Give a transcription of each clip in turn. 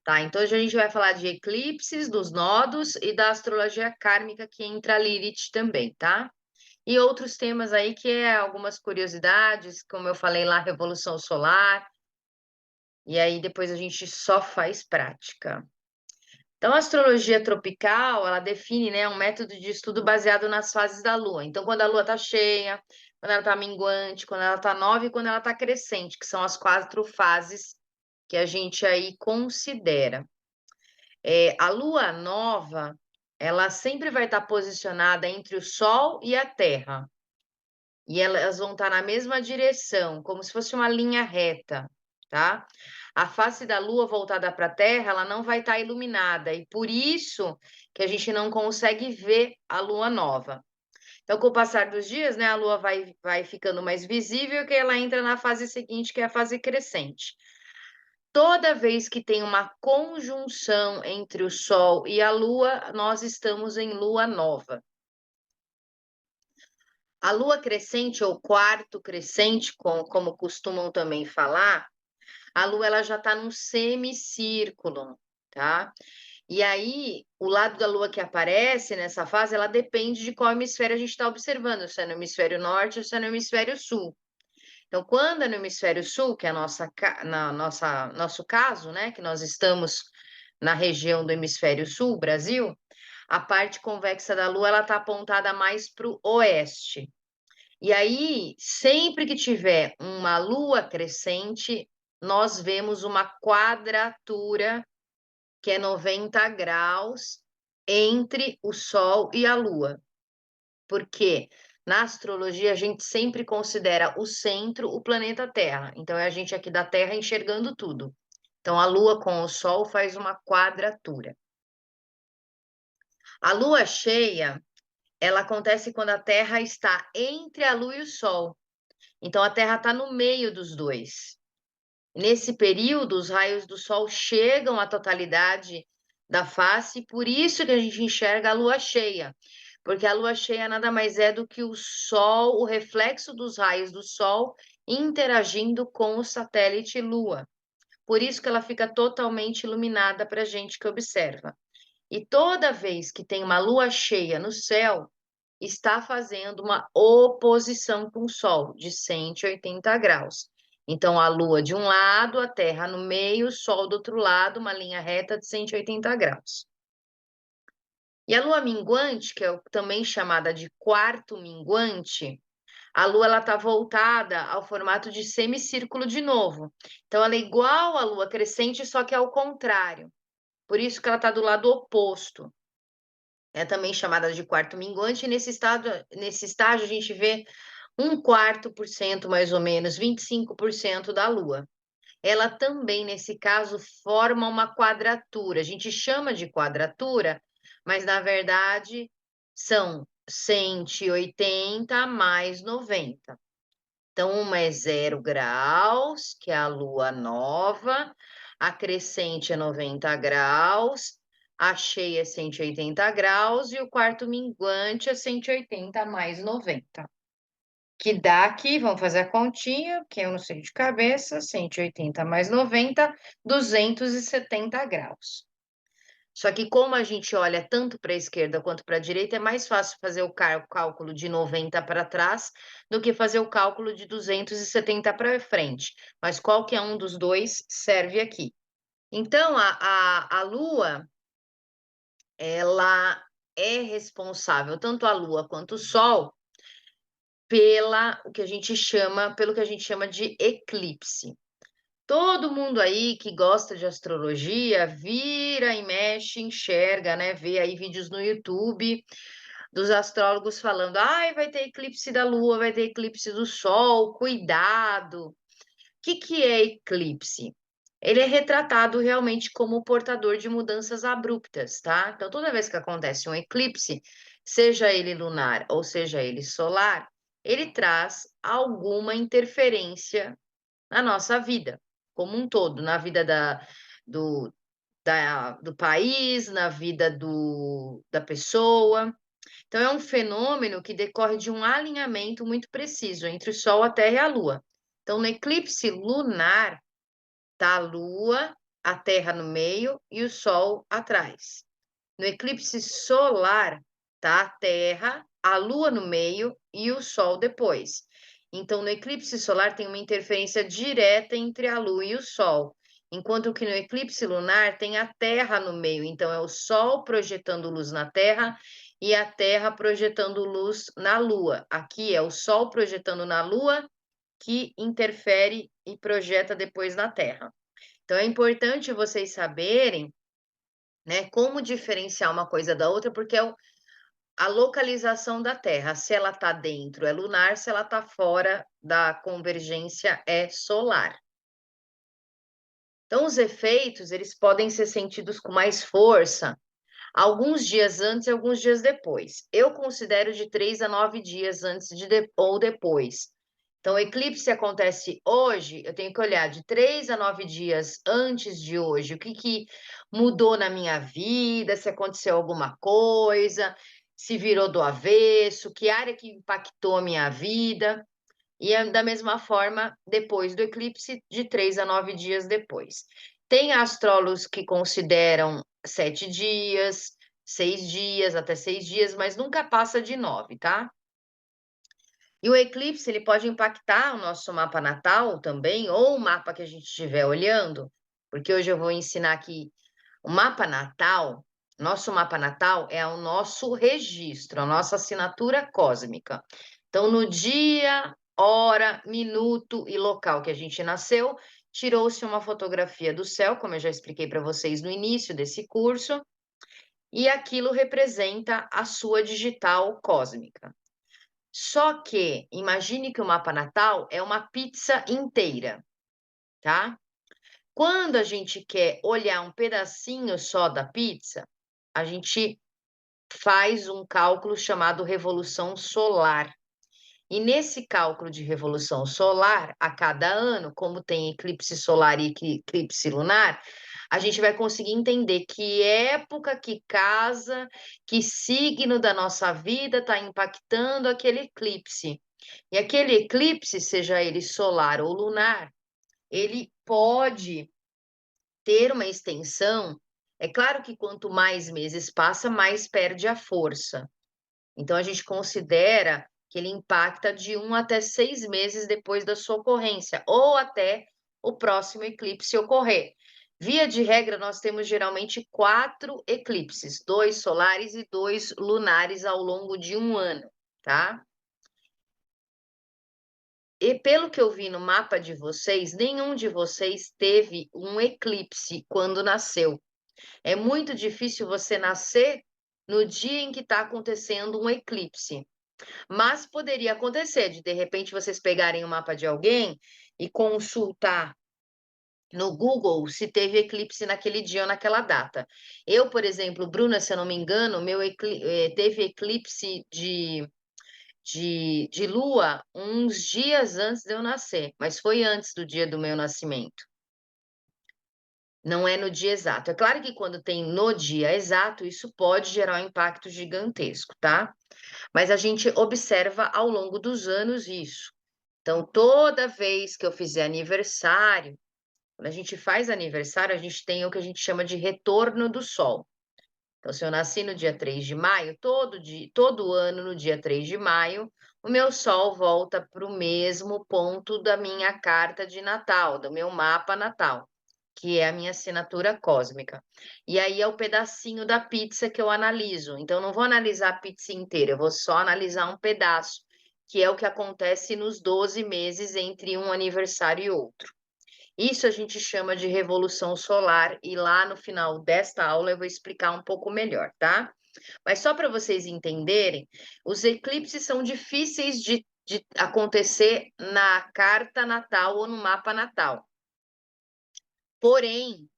Tá, então hoje a gente vai falar de eclipses, dos nodos e da astrologia kármica que entra a Lilith também, tá? E outros temas aí que é algumas curiosidades, como eu falei lá, Revolução Solar, e aí depois a gente só faz prática. Então, a astrologia tropical, ela define, né, um método de estudo baseado nas fases da Lua. Então, quando a Lua está cheia, quando ela está minguante, quando ela está nova e quando ela está crescente, que são as 4 fases que a gente aí considera. A Lua nova, ela sempre vai estar posicionada entre o Sol e a Terra. E elas vão estar na mesma direção, como se fosse uma linha reta, tá? A face da Lua voltada para a Terra, ela não vai estar iluminada, e por isso que a gente não consegue ver a Lua nova. Então, com o passar dos dias, né, a Lua vai ficando mais visível, que ela entra na fase seguinte, que é a fase crescente. Toda vez que tem uma conjunção entre o Sol e a Lua, nós estamos em Lua nova. A lua crescente ou quarto crescente, como costumam também falar, a lua ela já está num semicírculo, tá? E aí, o lado da lua que aparece nessa fase, ela depende de qual hemisfério a gente está observando, se é no hemisfério norte ou se é no hemisfério sul. Então, quando é no hemisfério sul, que é a nosso caso, né, que nós estamos na região do hemisfério sul, Brasil, a parte convexa da lua ela está apontada mais para o oeste. E aí, sempre que tiver uma lua crescente, nós vemos uma quadratura, que é 90 graus, entre o Sol e a Lua. Porque na astrologia a gente sempre considera o centro o planeta Terra. Então é a gente aqui da Terra enxergando tudo. Então a Lua com o Sol faz uma quadratura. A lua cheia, ela acontece quando a Terra está entre a Lua e o Sol. Então a Terra está no meio dos dois. Nesse período, os raios do Sol chegam à totalidade da face, por isso que a gente enxerga a lua cheia, porque a lua cheia nada mais é do que o Sol, o reflexo dos raios do Sol interagindo com o satélite Lua. Por isso que ela fica totalmente iluminada para a gente que observa. E toda vez que tem uma lua cheia no céu, está fazendo uma oposição com o Sol de 180 graus. Então, a Lua de um lado, a Terra no meio, o Sol do outro lado, uma linha reta de 180 graus. E a Lua minguante, que é também chamada de quarto minguante, a Lua ela está voltada ao formato de semicírculo de novo. Então, ela é igual à Lua crescente, só que ao contrário. Por isso que ela está do lado oposto. É também chamada de quarto minguante, e nesse estágio a gente vê 1/4% mais ou menos, 25% da Lua. Ela também, nesse caso, forma uma quadratura. A gente chama de quadratura, mas na verdade são 180 mais 90. Então, uma é 0 graus, que é a lua nova, a crescente é 90 graus, a cheia é 180 graus e o quarto minguante é 180 mais 90. Que dá aqui, vamos fazer a continha, que eu não sei de cabeça, 180 mais 90, 270 graus. Só que como a gente olha tanto para a esquerda quanto para a direita, é mais fácil fazer o cálculo de 90 para trás do que fazer o cálculo de 270 para frente. Mas qualquer um dos dois serve aqui. Então, a Lua, ela é responsável, tanto a Lua quanto o Sol, pelo que a gente chama de eclipse. Todo mundo aí que gosta de astrologia, vira e mexe, enxerga, né? Vê aí vídeos no YouTube dos astrólogos falando: ai, vai ter eclipse da Lua, vai ter eclipse do Sol, cuidado. O que é eclipse? Ele é retratado realmente como portador de mudanças abruptas, tá? Então, toda vez que acontece um eclipse, seja ele lunar ou seja ele solar, ele traz alguma interferência na nossa vida, como um todo, na vida do, do país, na vida da pessoa. Então, é um fenômeno que decorre de um alinhamento muito preciso entre o Sol, a Terra e a Lua. Então, no eclipse lunar, tá a Lua a Terra no meio e o Sol atrás. No eclipse solar, tá a Terra, a Lua no meio e o Sol depois. Então, no eclipse solar tem uma interferência direta entre a Lua e o Sol, enquanto que no eclipse lunar tem a Terra no meio. Então, é o Sol projetando luz na Terra e a Terra projetando luz na Lua. Aqui é o Sol projetando na Lua que interfere e projeta depois na Terra. Então, é importante vocês saberem, né, como diferenciar uma coisa da outra, porque é a localização da Terra. Se ela está dentro, é lunar, se ela está fora da convergência, é solar. Então, os efeitos, eles podem ser sentidos com mais força alguns dias antes e alguns dias depois. Eu considero de 3 a 9 dias antes ou depois. Então, o eclipse acontece hoje, eu tenho que olhar de 3 a 9 dias antes de hoje, o que mudou na minha vida, se aconteceu alguma coisa, se virou do avesso, que área que impactou a minha vida. E da mesma forma, depois do eclipse, de 3 a 9 dias depois. Tem astrólogos que consideram 7 dias, 6 dias, até 6 dias, mas nunca passa de 9, tá? E o eclipse, ele pode impactar o nosso mapa natal também, ou o mapa que a gente estiver olhando, porque hoje eu vou ensinar aqui o mapa natal. Nosso mapa natal é o nosso registro, a nossa assinatura cósmica. Então, no dia, hora, minuto e local que a gente nasceu, tirou-se uma fotografia do céu, como eu já expliquei para vocês no início desse curso, e aquilo representa a sua digital cósmica. Só que imagine que o mapa natal é uma pizza inteira, tá? Quando a gente quer olhar um pedacinho só da pizza, a gente faz um cálculo chamado revolução solar. E nesse cálculo de revolução solar, a cada ano, como tem eclipse solar e eclipse lunar, a gente vai conseguir entender que época, que casa, que signo da nossa vida está impactando aquele eclipse. E aquele eclipse, seja ele solar ou lunar, ele pode ter uma extensão. É claro que quanto mais meses passa, mais perde a força. Então, a gente considera que ele impacta de 1 até 6 meses depois da sua ocorrência, ou até o próximo eclipse ocorrer. Via de regra, nós temos geralmente 4 eclipses, 2 solares e 2 lunares ao longo de um ano, tá? E pelo que eu vi no mapa de vocês, nenhum de vocês teve um eclipse quando nasceu. É muito difícil você nascer no dia em que está acontecendo um eclipse. Mas poderia acontecer de repente, vocês pegarem o mapa de alguém e consultar no Google se teve eclipse naquele dia ou naquela data. Eu, por exemplo, Bruna, se eu não me engano, teve eclipse de lua uns dias antes de eu nascer, mas foi antes do dia do meu nascimento. Não é no dia exato. É claro que quando tem no dia exato, isso pode gerar um impacto gigantesco, tá? Mas a gente observa ao longo dos anos isso. Então, toda vez que eu fizer aniversário, quando a gente faz aniversário, a gente tem o que a gente chama de retorno do sol. Então, se eu nasci no dia 3 de maio, todo ano, no dia 3 de maio, o meu sol volta para o mesmo ponto da minha carta de Natal, do meu mapa natal, que é a minha assinatura cósmica. E aí é o pedacinho da pizza que eu analiso. Então, eu não vou analisar a pizza inteira, eu vou só analisar um pedaço, que é o que acontece nos 12 meses entre um aniversário e outro. Isso a gente chama de revolução solar, e lá no final desta aula eu vou explicar um pouco melhor, tá? Mas só para vocês entenderem, os eclipses são difíceis de acontecer na carta natal ou no mapa natal. Porém,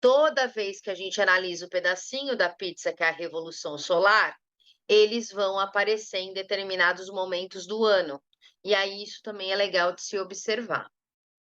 toda vez que a gente analisa o pedacinho da pizza, que é a revolução solar, eles vão aparecer em determinados momentos do ano. E aí isso também é legal de se observar.